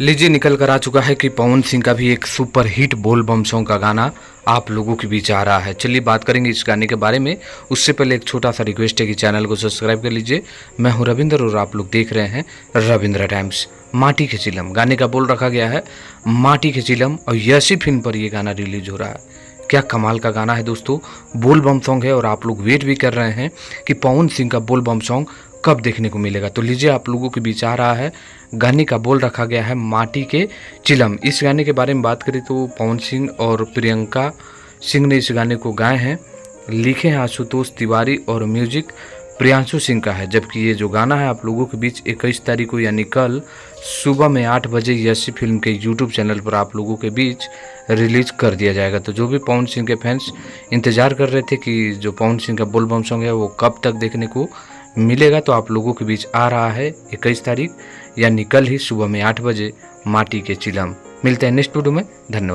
लीजिए निकल कर आ चुका है कि पवन सिंह का भी एक सुपर हिट बोल बम सॉन्ग का गाना आप लोगों के बीच आ रहा है। चलिए बात करेंगे इस गाने के बारे में। उससे पहले एक छोटा सा रिक्वेस्ट है कि चैनल को सब्सक्राइब कर लीजिए। मैं हूं रविंद्र और आप लोग देख रहे हैं रविंद्र टाइम्स। माटी के चिलम गाने का बोल रखा गया है माटी के चिलम और यशी फिल्म पर यह गाना रिलीज हो रहा है। क्या कमाल का गाना है दोस्तों, बोल बम सॉन्ग है और आप लोग वेट भी कर रहे हैं कि पवन सिंह का बोल बम सॉन्ग कब देखने को मिलेगा। तो लीजिए आप लोगों के बीच आ रहा है गाने का बोल रखा गया है माटी के चिलम। इस गाने के बारे में बात करें तो पवन सिंह और प्रियंका सिंह ने इस गाने को गाए हैं, लिखे हैं आशुतोष तिवारी और म्यूजिक प्रियांशु सिंह का है। जबकि ये जो गाना है आप लोगों के बीच 21 तारीख को यानी कल सुबह में 8 बजे यशी फिल्म के यूट्यूब चैनल पर आप लोगों के बीच रिलीज कर दिया जाएगा। तो जो भी पवन सिंह के फैंस इंतजार कर रहे थे कि जो पवन सिंह का बोल बम सॉन्ग है वो कब तक देखने को मिलेगा, तो आप लोगों के बीच आ रहा है 21 तारीख यानी कल ही सुबह में 8 बजे माटी के चिलम। मिलते हैं नेक्स्ट वीडियो में। धन्यवाद।